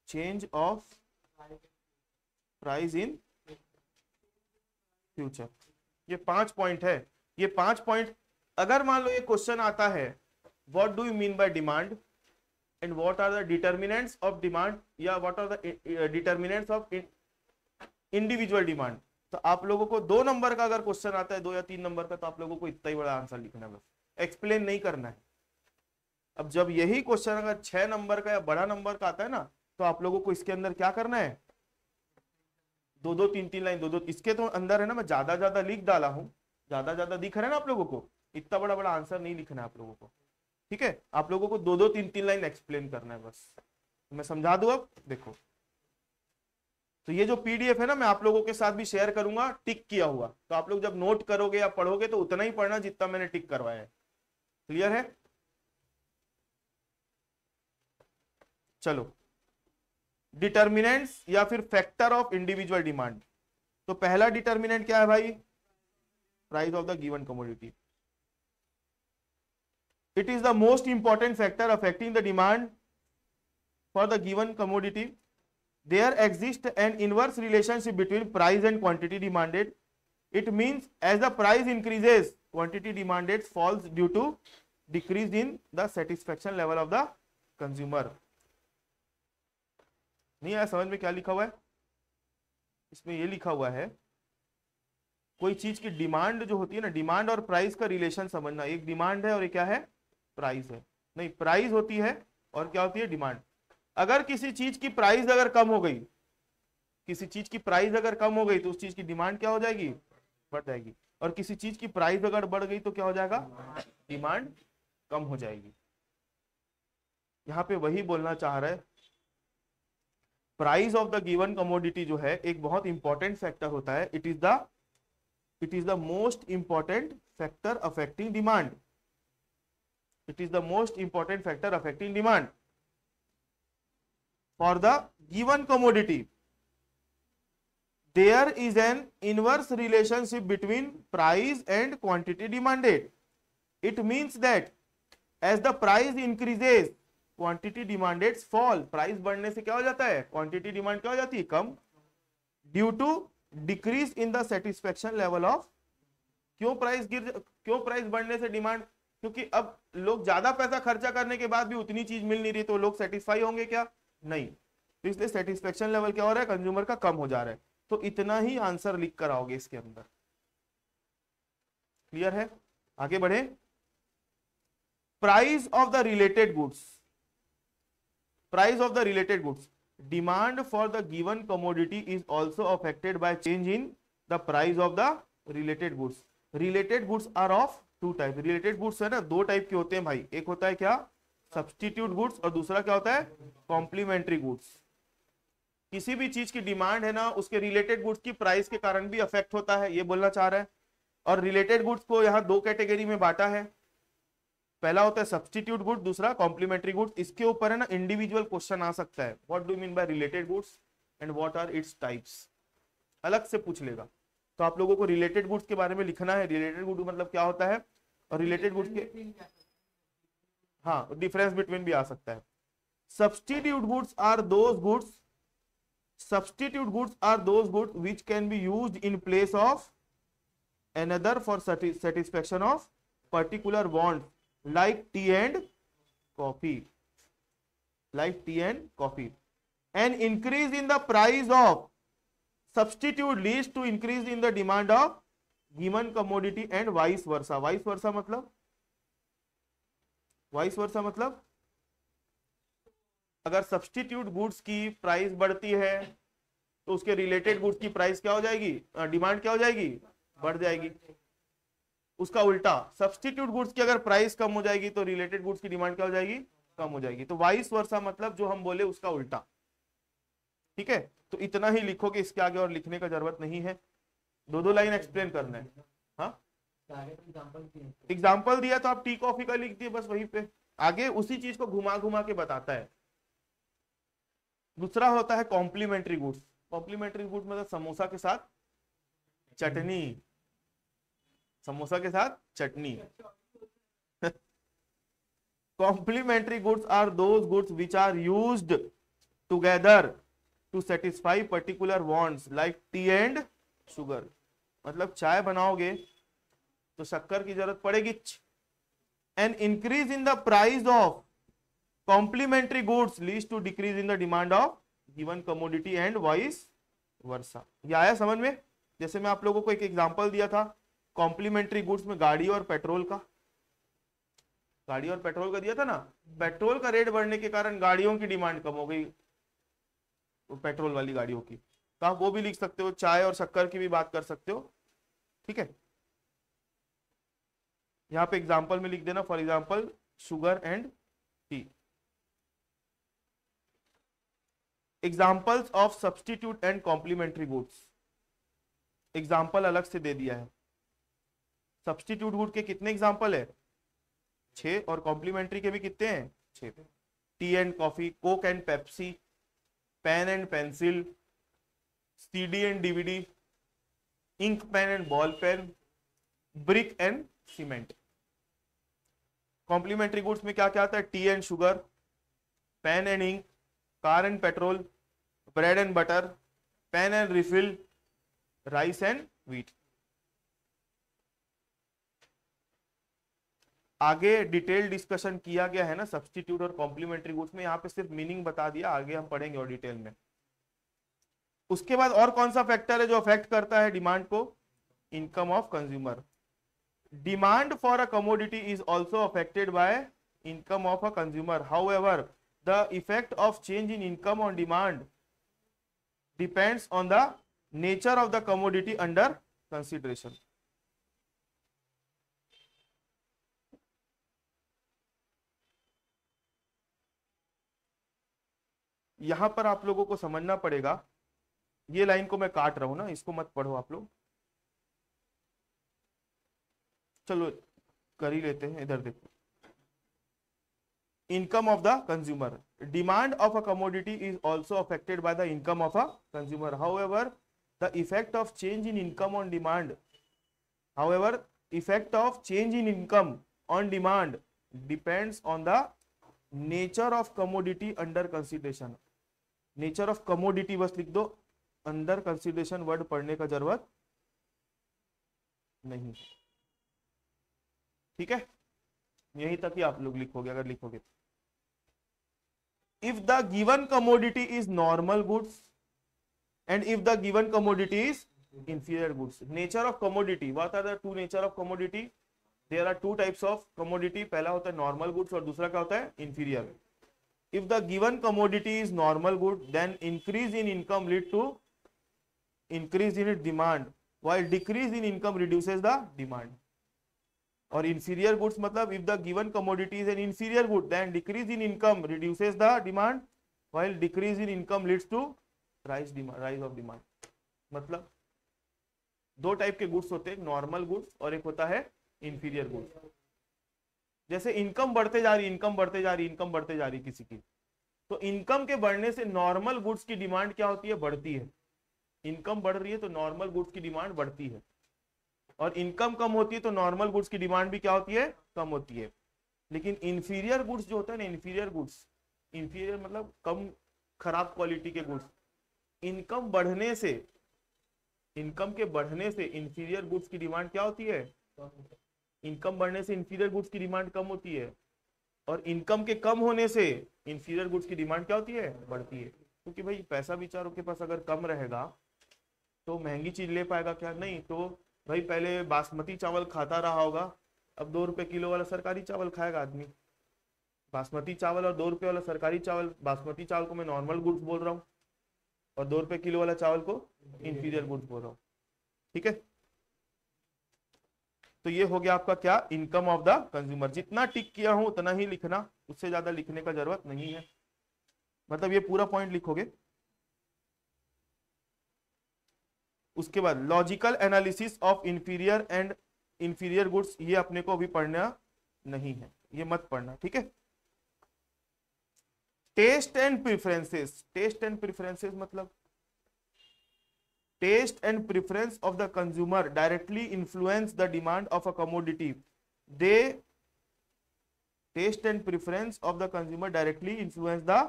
change of price in future. ये 5 पॉइंट है। ये 5 पॉइंट, अगर मान लो ये क्वेश्चन आता है what do you mean by demand and what are the determinants of demand, या what are the determinants of individual demand, तो आप लोगों को 2 नंबर का अगर क्वेश्चन आता है, 2 या 3 नंबर का, तो आप लोगों को इतना ही बड़ा आंसर लिखना है, बस एक्सप्लेन नहीं करना है। अब जब यही क्वेश्चन अगर 6 नंबर का या बड़ा नंबर का आता है ना, तो आप लोगों को इसके अंदर क्या करना है, 2-2, 3-3 लाइन, 2-2, इसके तो अंदर है ना, मैं ज्यादा लिख डाला हूं, ज्यादा दिख रहा है ना आप लोगों को, इतना बड़ा आंसर नहीं लिखना है आप लोगों को, ठीक है। आप लोगों को 2-2, 3-3 लाइन एक्सप्लेन करना है बस। तो मैं समझा दूं, अब देखो, तो ये जो पीडीएफ है ना, मैं आप लोगों के साथ भी शेयर करूंगा टिक किया हुआ, तो आप लोग जब नोट करोगे या पढ़ोगे तो उतना ही पढ़ना जितना मैंने टिक करवाया है। क्लियर है? चलो, डिटर्मिनेंट्स या फिर फैक्टर ऑफ इंडिविजुअल डिमांड। तो पहला डिटर्मिनेंट क्या है भाई? Price of the given commodity. It is the most important factor affecting the demand for the given commodity. There exists an inverse relationship between price and quantity demanded. It means as the price increases, quantity demanded falls due to decrease in the satisfaction level of the consumer. नहीं आया समझ में क्या लिखा हुआ है? इसमें ये लिखा हुआ है, कोई चीज की डिमांड जो होती है ना, डिमांड और प्राइस का रिलेशन समझना। एक डिमांड है और एक क्या है? प्राइस है। नहीं, प्राइस होती है और क्या होती है? डिमांड। अगर किसी चीज की प्राइस अगर कम हो गई, किसी चीज की प्राइस अगर कम हो गई तो उस चीज की डिमांड क्या हो जाएगी? बढ़ जाएगी। और किसी चीज की प्राइस अगर बढ़ गई तो क्या हो जाएगा? डिमांड कम हो जाएगी। यहां पे वही बोलना चाह रहा है, price of the given commodity जो है एक बहुत इंपॉर्टेंट फैक्टर होता है। It is the most important factor affecting demand. It is the most important factor affecting demand for the given commodity. There is an inverse relationship between price and quantity demanded. It means that as the price increases, quantity demanded fall. Price बढ़ने से क्या हो जाता है? Quantity demand क्या हो जाती है? कम। Due to decrease in the satisfaction level of, क्यों प्राइस बढ़ने से डिमांड? क्योंकि अब लोग ज्यादा पैसा खर्चा करने के बाद भी उतनी चीज मिल नहीं रही, तो लोग सेटिस्फाई होंगे क्या? नहीं। तो इसलिए सेटिस्फेक्शन लेवल क्या हो रहा है? कंज्यूमर का कम हो जा रहा है। तो इतना ही आंसर लिख कर आओगे इसके अंदर। क्लियर है? आगे बढ़े। Price of the related goods. Price of the related goods. Demand for the given commodity is also affected by change in the price of the related goods. Related goods are of 2 type. Related goods है ना, 2 type के होते हैं भाई। एक होता है क्या? सब्स्टिट्यूट गुड्स, और दूसरा क्या होता है? Complementary goods. किसी भी चीज की डिमांड है ना, उसके रिलेटेड गुड्स की प्राइस के कारण भी अफेक्ट होता है, ये बोलना चाह रहा है। और रिलेटेड गुड्स को यहाँ 2 कैटेगरी में बांटा है। पहला होता है सब्स्टिट्यूट गुड्स, दूसरा कॉम्प्लीमेंट्री गुड्स। इसके ऊपर है ना इंडिविजुअल क्वेश्चन आ सकता है, what do mean by related goods and what are its types, अलग से पूछ लेगा। तो आप लोगों को रिलेटेड गुड्स के बारे में लिखना है, रिलेटेड गुड मतलब क्या होता है, और रिलेटेड गुड्स के हाँ डिफरेंस बिटवीन भी आ सकता है। Substitute goods are those goods, substitute goods are those goods which can be used in place of another for satisfaction of particular wants, like tea and coffee. Like tea and coffee. An increase in the price of substitute leads to increase in the demand of given commodity and vice versa. Vice versa मतलब, vice versa मतलब अगर substitute goods की price बढ़ती है तो उसके related goods की price क्या हो जाएगी, डिमांड क्या हो जाएगी, बढ़ जाएगी। उसका उल्टा, सब्सटीट्यूट गुड्स की अगर प्राइस कम हो जाएगी तो रिलेटेड गुड्स की डिमांड क्या हो जाएगी, कम हो जाएगी। तो वाइस वर्सा मतलब जो हम बोले उसका उल्टा। ठीक है, तो इतना ही लिखोगे, इसके आगे और लिखने का जरूरत नहीं है, दो दो लाइन एक्सप्लेन करना है। हाँ, एग्जाम्पल दिया तो आप टी कॉफी का लिख दिए बस, वहीं पे आगे उसी चीज को घुमा घुमा के बताता है। दूसरा होता है कॉम्प्लीमेंट्री गुड्स। कॉम्प्लीमेंट्री गुड्स मतलब समोसा के साथ चटनी, समोसा के साथ chutney. Complementary goods are those goods which are used together to satisfy particular wants like tea and sugar. मतलब चाय बनाओगे तो शक्कर की जरूरत पड़ेगी। An increase in the price of complementary goods leads to decrease in the demand of given commodity and vice versa. ये आया समझ में? जैसे मैं आप लोगों को एक एग्जांपल दिया था कॉम्प्लीमेंट्री गुड्स में, गाड़ी और पेट्रोल का, गाड़ी और पेट्रोल का दिया था ना। पेट्रोल का रेट बढ़ने के कारण गाड़ियों की डिमांड कम हो गई, पेट्रोल वाली गाड़ियों की, तो आप वो भी लिख सकते हो। चाय और शक्कर की भी बात कर सकते हो। ठीक है, यहाँ पे एग्जाम्पल में लिख देना, for example sugar and tea. Examples of substitute and complementary goods, example अलग से दे दिया है। सब्सटीट्यूट गुड के कितने एग्जाम्पल है, 6, और कॉम्प्लीमेंट्री के भी कितने हैं, 6। Tea and coffee, Coke and Pepsi, pen and pencil, CD and DVD, ink pen and ball pen, brick and cement. Complementary goods में क्या क्या आता है, tea and sugar, pen and ink, car and petrol, bread and butter, pen and refill, rice and wheat. आगे detail discussion किया गया है ना सब्सटीट्यूट और कॉम्प्लीमेंट्री गुड्स में, यहाँ पे सिर्फ मीनिंग बता दिया, आगे हम पढ़ेंगे और डिटेल में। उसके बाद और कौन सा फैक्टर है जो अफेक्ट करता है डिमांड को, income of consumer. Demand for a commodity is also affected bye income of a consumer. However the effect of change in income on demand depends on the nature of the commodity under consideration. यहां पर आप लोगों को समझना पड़ेगा, ये line को मैं काट रहा हूं ना, इसको मत पढ़ो आप लोग, चलो कर ही लेते हैं। इधर देखो, income of the consumer, demand of a commodity is also affected by the income of a consumer. However the effect of change in income on demand, however effect of change in income on demand depends on the nature of commodity under consideration. Nature of commodity बस लिख दो, under consideration word पढ़ने का जरूरत नहीं। ठीक है, यहीं तक ही आप लोग लिखोगे अगर लिखोगे। If the given commodity is normal goods and if the given commodity is inferior goods. Nature of commodity, what are the two nature of commodity? There are two types of commodity. पहला होता है normal goods और दूसरा क्या होता है, inferior. If the given commodity is normal good, then increase in income lead to increase in its demand, while decrease in income reduces the demand. और inferior goods मतलब if the given commodity is an inferior good, then decrease in income reduces the demand, while decrease in income leads to rise of demand. मतलब दो type के goods होते हैं, normal goods और एक होता है इंफीरियर गुड्स। जैसे इनकम बढ़ते जा रही, इनकम बढ़ते जा रही, इनकम बढ़ते जा रही किसी की, तो इनकम के बढ़ने से नॉर्मल गुड्स की डिमांड क्या होती है, बढ़ती है। इनकम बढ़ रही है तो नॉर्मल गुड्स की डिमांड बढ़ती है, और इनकम कम होती है तो नॉर्मल गुड्स की डिमांड भी क्या होती है, कम होती है। लेकिन इंफीरियर गुड्स जो होता है ना, इंफीरियर गुड्स, इंफीरियर मतलब कम खराब क्वालिटी के गुड्स, इनकम बढ़ने से, इनकम के बढ़ने से इंफीरियर गुड्स की डिमांड क्या होती है, इनकम बढ़ने से इंफीरियर गुड्स की डिमांड कम होती है, और इनकम के कम होने से इंफीरियर गुड्स की डिमांड क्या होती है, बढ़ती है। क्योंकि भाई पैसा बेचारों के पास अगर कम रहेगा तो महंगी चीज ले पाएगा क्या? नहीं। तो भाई पहले बासमती चावल खाता रहा होगा, अब 2 रुपए किलो वाला सरकारी चावल खाएगा आदमी। बासमती चावल और 2 रुपए वाला सरकारी चावल, बासमती चावल को मैं नॉर्मल गुड्स बोल रहा हूँ और 2 रुपए किलो वाला चावल को इंफीरियर गुड्स बोल रहा हूँ। ठीक है, तो ये हो गया आपका क्या, इनकम ऑफ द कंज्यूमर। जितना टिक किया हूं उतना ही लिखना, उससे ज्यादा लिखने का जरूरत नहीं है, मतलब ये पूरा पॉइंट लिखोगे। उसके बाद logical analysis of inferior and inferior goods, ये अपने को अभी पढ़ना नहीं है, ये मत पढ़ना। ठीक है, taste and preferences, taste and preferences मतलब taste and preference of the consumer directly influence the demand of a commodity. They taste and preference of the consumer directly influence the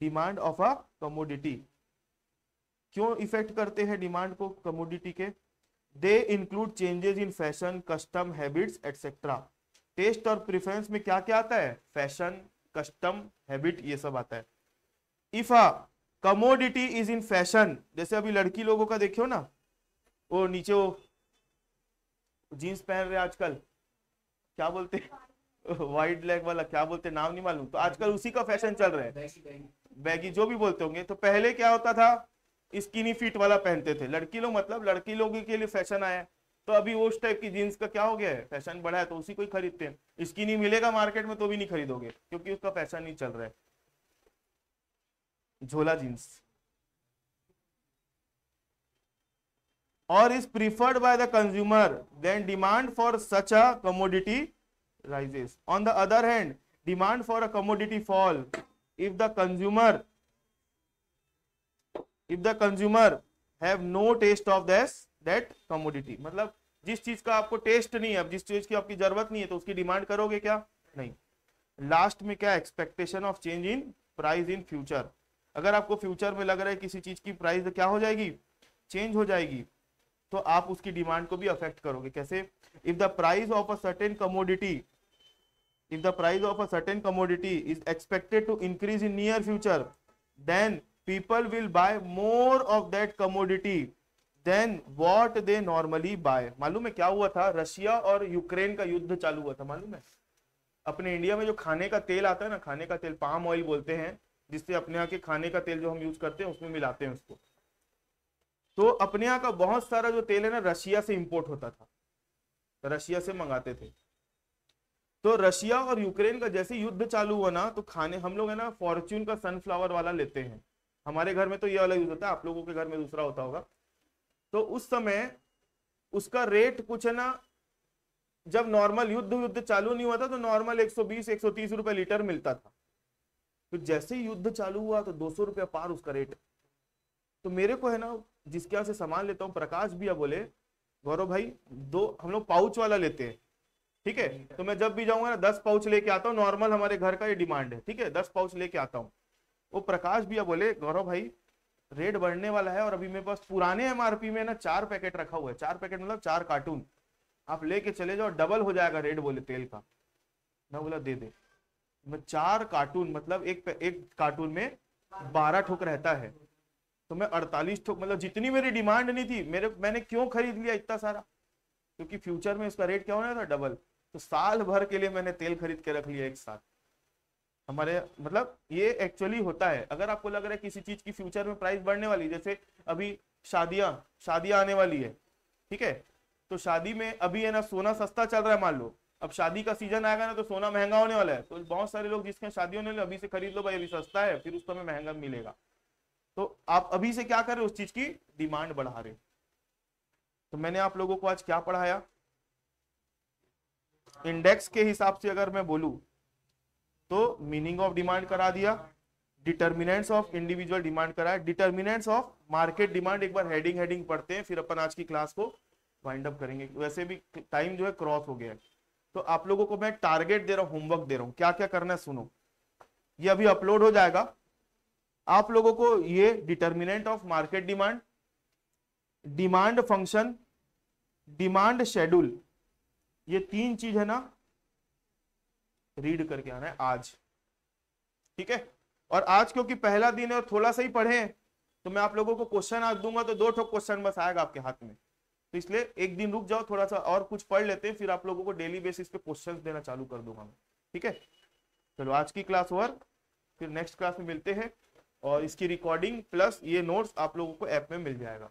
demand of a commodity. क्यों effect करते हैं demand को commodity के? They include changes in fashion, custom, habits etcetera. Taste और preference में क्या क्या आता है? फैशन, कस्टम, हैबिट, ये सब आता है। If a commodity is in fashion, जैसे अभी लड़की लोगों का देखियो ना, वो नीचे वो जीन्स पहन रहे आजकल, क्या बोलते हैं वाइड लेग वाला, क्या बोलते हैं नाम नहीं मालूम, तो आजकल उसी का फैशन चल रहा है, बैगी जो भी बोलते होंगे। तो पहले क्या होता था, स्किनी फिट वाला पहनते थे लड़की लोग, मतलब लड़की लोगों के लिए फैशन आया, तो अभी उस टाइप की जीन्स का क्या हो गया है, फैशन बढ़ा है, तो उसी को ही खरीदते हैं। स्किनी मिलेगा मार्केट में तो भी नहीं खरीदोगे, क्योंकि उसका फैशन नहीं चल रहा है, झोला जींस। और is preferred by the consumer, then demand for such a commodity rises. On the other hand, demand for a commodity fall if the consumer have no taste of that commodity. मतलब जिस चीज का आपको test नहीं है, जिस चीज की आपकी जरूरत नहीं है, तो उसकी डिमांड करोगे क्या? नहीं। लास्ट में क्या, expectation of change in price in future. अगर आपको फ्यूचर में लग रहा है किसी चीज की प्राइस क्या हो जाएगी, चेंज हो जाएगी, तो आप उसकी डिमांड को भी अफेक्ट करोगे। कैसे? If the price of a certain commodity is expected to increase in near future, then people will buy more of that commodity than what they normally buy. मालूम है क्या हुआ था? रशिया और यूक्रेन का युद्ध चालू हुआ था, मालूम है? अपने इंडिया में जो खाने का तेल आता है ना, खाने का तेल पाम ऑयल बोलते हैं, जिससे अपने यहाँ के खाने का तेल जो हम यूज करते हैं उसमें मिलाते हैं उसको, तो अपने यहाँ का बहुत सारा जो तेल है ना रशिया से इंपोर्ट होता था, रशिया से मंगाते थे। तो रशिया और यूक्रेन का जैसे युद्ध चालू हुआ ना, तो खाने हम लोग है ना फॉर्च्यून का सनफ्लावर वाला लेते हैं, हमारे घर में तो ये वाला यूज होता है, आप लोगों के घर में दूसरा होता होगा। तो उस समय उसका रेट कुछ है ना, जब नॉर्मल युद्ध चालू नहीं हुआ था तो नॉर्मल 120-130 रुपए लीटर मिलता था। तो जैसे ही युद्ध चालू हुआ तो 200 रुपया पार उसका रेट। तो मेरे को है ना, जिसके यहाँ से सामान लेता हूँ, प्रकाश भैया बोले, गौरव भाई हम लोग पाउच वाला लेते हैं, ठीक है? तो मैं जब भी जाऊंगा ना 10 पाउच लेके आता हूँ, नॉर्मल हमारे घर का ये डिमांड है, ठीक है? 10 पाउच लेके आता हूँ। वो प्रकाश भैया बोले, गौरव भाई रेट बढ़ने वाला है और अभी मेरे पास पुराने एमआरपी में ना 4 पैकेट रखा हुआ है, 4 पैकेट मतलब 4 कार्टून, आप लेके चले जाओ, डबल हो जाएगा रेट बोले तेल का। मैं बोला दे दे। मैं 4 कार्टून मतलब एक कार्टून में 12 ठोक रहता है, तो मैं 48 ठोक, मतलब जितनी मेरी डिमांड नहीं थी, मैंने क्यों खरीद लिया इतना सारा? क्योंकि फ्यूचर में इसका रेट क्या होना था, डबल। तो साल भर के लिए मैंने तेल खरीद के रख लिया एक साथ। हमारे मतलब ये एक्चुअली होता है। अगर आपको लग रहा है किसी चीज की फ्यूचर में प्राइस बढ़ने वाली, जैसे अभी शादियां आने वाली है, ठीक है? तो शादी में अभी है ना सोना सस्ता चल रहा है, मान लो अब शादी का सीजन आएगा ना तो सोना महंगा होने वाला है, तो बहुत सारे लोग जिसके शादी होने वाली अभी से खरीद लो भाई, अभी सस्ता है, फिर उस समय महंगा मिलेगा। तो आप अभी से क्या कर रहे हो, उस चीज की डिमांड बढ़ा रहे हो। तो मैंने आप लोगों को आज क्या पढ़ाया? इंडेक्स के हिसाब से अगर मैं बोलूं तो मीनिंग ऑफ डिमांड करा दिया, डिटर्मिनेंट्स ऑफ इंडिविजुअल डिमांड कराया, डिटर्मिनेंट्स ऑफ मार्केट डिमांड एक बार हेडिंग पढ़ते हैं, फिर अपन आज की क्लास को वाइंड अप करेंगे। वैसे भी टाइम जो है क्रॉस हो गया है, तो आप लोगों को मैं टारगेट दे रहा हूं, होमवर्क दे रहा हूं, क्या क्या करना है सुनो। ये अभी अपलोड हो जाएगा, आप लोगों को ये determinant of market demand, demand function, demand schedule, ये 3 चीज है ना रीड करके आना है आज, ठीक है? और आज क्योंकि पहला दिन है और थोड़ा सा ही पढ़े, तो मैं आप लोगों को क्वेश्चन आज दूंगा तो 2 ठो क्वेश्चन बस आएगा आपके हाथ में। तो इसलिए एक दिन रुक जाओ, थोड़ा सा और कुछ पढ़ लेते हैं, फिर आप लोगों को डेली बेसिस पे क्वेश्चंस देना चालू कर दूंगा मैं। ठीक है, चलो आज की क्लास ओवर, फिर नेक्स्ट क्लास में मिलते हैं। और इसकी रिकॉर्डिंग प्लस ये नोट्स आप लोगों को ऐप में मिल जाएगा।